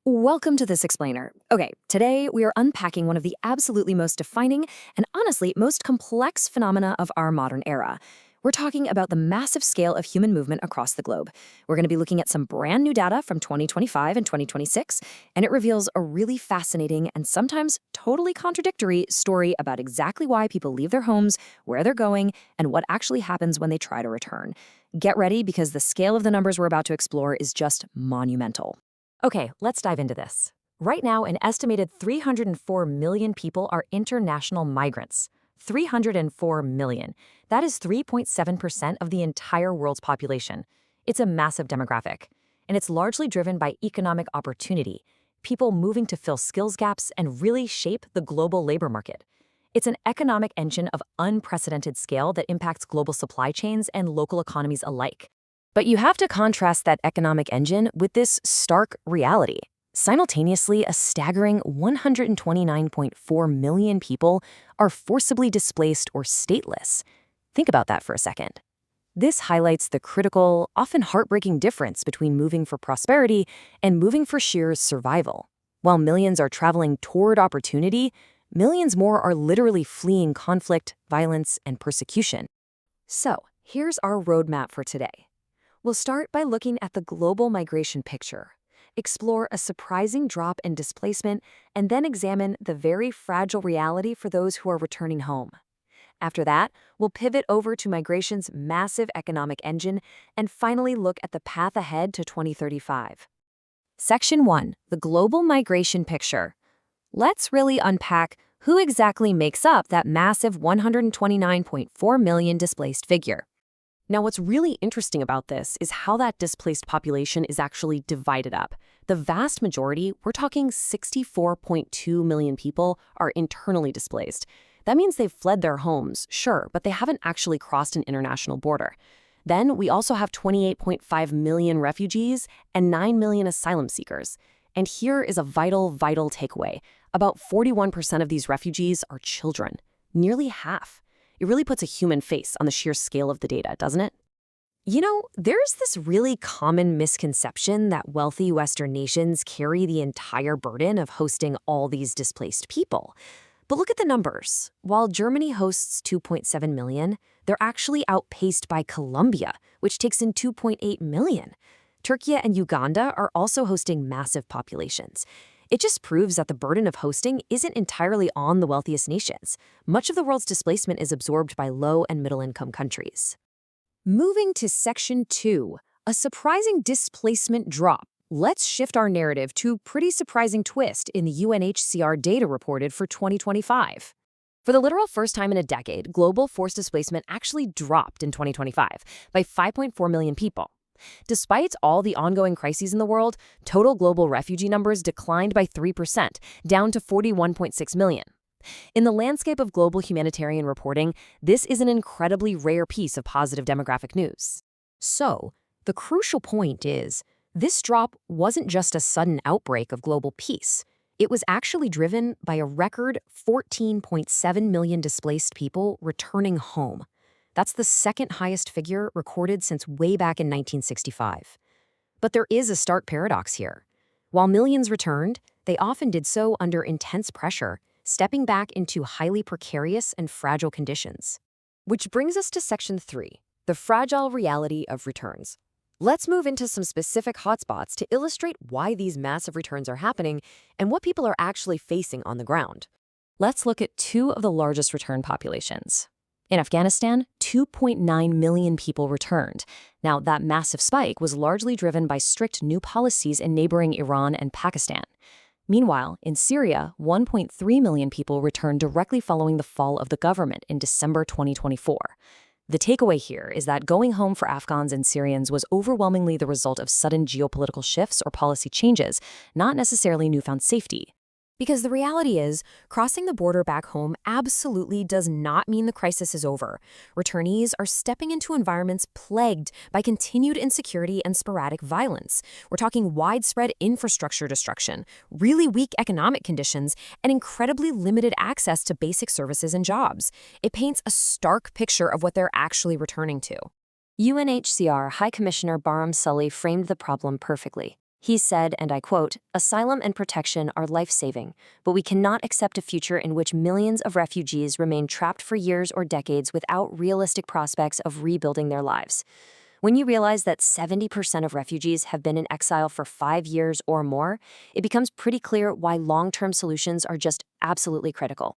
Welcome to This Explainer. Okay, today we are unpacking one of the absolutely most defining and honestly most complex phenomena of our modern era. We're talking about the massive scale of human movement across the globe. We're going to be looking at some brand new data from 2025 and 2026, and it reveals a really fascinating and sometimes totally contradictory story about exactly why people leave their homes, where they're going, and what actually happens when they try to return. Get ready because the scale of the numbers we're about to explore is just monumental. Okay, let's dive into this. Right now, an estimated 304 million people are international migrants. 304 million. That is 3.7% of the entire world's population. It's a massive demographic, and it's largely driven by economic opportunity, people moving to fill skills gaps and really shape the global labor market. It's an economic engine of unprecedented scale that impacts global supply chains and local economies alike. But you have to contrast that economic engine with this stark reality. Simultaneously, a staggering 129.4 million people are forcibly displaced or stateless. Think about that for a second. This highlights the critical, often heartbreaking difference between moving for prosperity and moving for sheer survival. While millions are traveling toward opportunity, millions more are literally fleeing conflict, violence, and persecution. So, here's our roadmap for today. We'll start by looking at the global migration picture, explore a surprising drop in displacement, and then examine the very fragile reality for those who are returning home. After that, we'll pivot over to migration's massive economic engine and finally look at the path ahead to 2035. Section 1. The global migration picture. Let's really unpack who exactly makes up that massive 129.4 million displaced figure. Now, what's really interesting about this is how that displaced population is actually divided up. The vast majority, we're talking 64.2 million people, are internally displaced. That means they've fled their homes, sure, but they haven't actually crossed an international border. Then we also have 28.5 million refugees and 9 million asylum seekers. And here is a vital takeaway. About 41% of these refugees are children, nearly half. It really puts a human face on the sheer scale of the data, doesn't it? You know, there's this really common misconception that wealthy Western nations carry the entire burden of hosting all these displaced people. But look at the numbers. While Germany hosts 2.7 million, they're actually outpaced by Colombia, which takes in 2.8 million. Turkey and Uganda are also hosting massive populations. It just proves that the burden of hosting isn't entirely on the wealthiest nations. Much of the world's displacement is absorbed by low and middle-income countries. Moving to Section 2, a surprising displacement drop. Let's shift our narrative to a pretty surprising twist in the UNHCR data reported for 2025. For the literal first time in a decade, global forced displacement actually dropped in 2025 by 5.4 million people. Despite all the ongoing crises in the world, total global refugee numbers declined by 3%, down to 41.6 million. In the landscape of global humanitarian reporting, this is an incredibly rare piece of positive demographic news. So, the crucial point is, this drop wasn't just a sudden outbreak of global peace. It was actually driven by a record 14.7 million displaced people returning home. That's the second highest figure recorded since way back in 1965. But there is a stark paradox here. While millions returned, they often did so under intense pressure, stepping back into highly precarious and fragile conditions. Which brings us to Section 3, the fragile reality of returns. Let's move into some specific hotspots to illustrate why these massive returns are happening and what people are actually facing on the ground. Let's look at two of the largest return populations. In Afghanistan, 2.9 million people returned. Now, that massive spike was largely driven by strict new policies in neighboring Iran and Pakistan. Meanwhile, in Syria, 1.3 million people returned directly following the fall of the government in December 2024. The takeaway here is that going home for Afghans and Syrians was overwhelmingly the result of sudden geopolitical shifts or policy changes, not necessarily newfound safety. Because the reality is, crossing the border back home absolutely does not mean the crisis is over. Returnees are stepping into environments plagued by continued insecurity and sporadic violence. We're talking widespread infrastructure destruction, really weak economic conditions, and incredibly limited access to basic services and jobs. It paints a stark picture of what they're actually returning to. UNHCR High Commissioner Barham Sully framed the problem perfectly. He said, and I quote, "Asylum and protection are life-saving, but we cannot accept a future in which millions of refugees remain trapped for years or decades without realistic prospects of rebuilding their lives." When you realize that 70% of refugees have been in exile for 5 years or more, it becomes pretty clear why long-term solutions are just absolutely critical.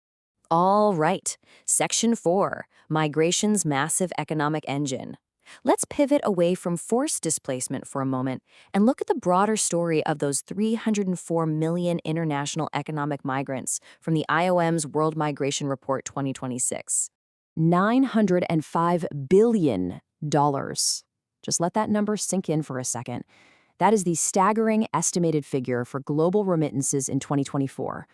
All right, Section 4, Migration's Massive Economic Engine. Let's pivot away from forced displacement for a moment and look at the broader story of those 304 million international economic migrants from the IOM's World Migration Report 2026. $905 billion. Just let that number sink in for a second. That is the staggering estimated figure for global remittances in 2024.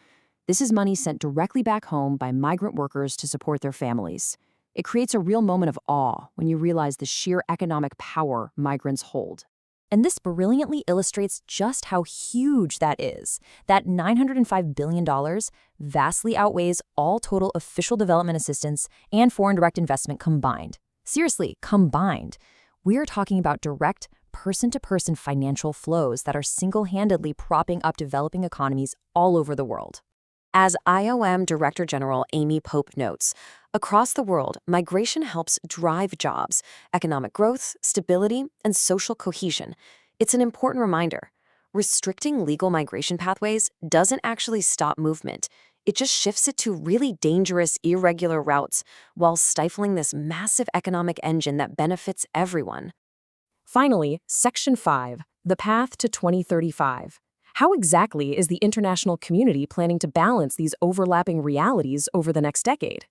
This is money sent directly back home by migrant workers to support their families. It creates a real moment of awe when you realize the sheer economic power migrants hold. And this brilliantly illustrates just how huge that is. That $905 billion vastly outweighs all total official development assistance and foreign direct investment combined. Seriously, combined. We're talking about direct, person-to-person financial flows that are single-handedly propping up developing economies all over the world. As IOM Director General Amy Pope notes, across the world, migration helps drive jobs, economic growth, stability, and social cohesion. It's an important reminder. Restricting legal migration pathways doesn't actually stop movement. It just shifts it to really dangerous, irregular routes while stifling this massive economic engine that benefits everyone. Finally, Section 5, the path to 2035. How exactly is the international community planning to balance these overlapping realities over the next decade?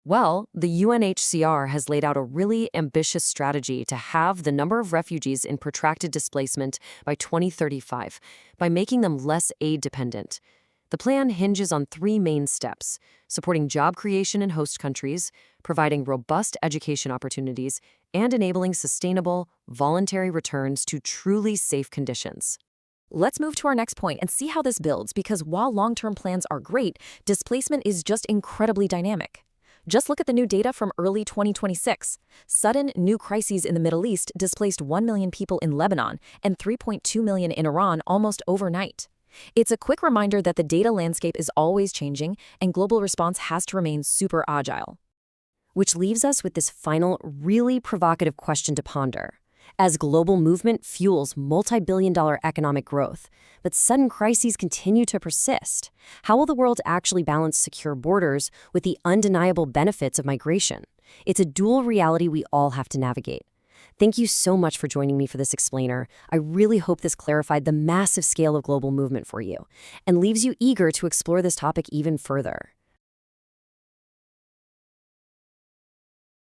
Well, the UNHCR has laid out a really ambitious strategy to halve the number of refugees in protracted displacement by 2035 by making them less aid-dependent. The plan hinges on 3 main steps: supporting job creation in host countries, providing robust education opportunities, and enabling sustainable, voluntary returns to truly safe conditions. Let's move to our next point and see how this builds, because while long-term plans are great, displacement is just incredibly dynamic. Just look at the new data from early 2026. Sudden new crises in the Middle East displaced 1 million people in Lebanon and 3.2 million in Iran almost overnight. It's a quick reminder that the data landscape is always changing and global response has to remain super agile. Which leaves us with this final, really provocative question to ponder. As global movement fuels multi-billion-dollar economic growth, but sudden crises continue to persist, how will the world actually balance secure borders with the undeniable benefits of migration? It's a dual reality we all have to navigate. Thank you so much for joining me for this explainer. I really hope this clarified the massive scale of global movement for you and leaves you eager to explore this topic even further.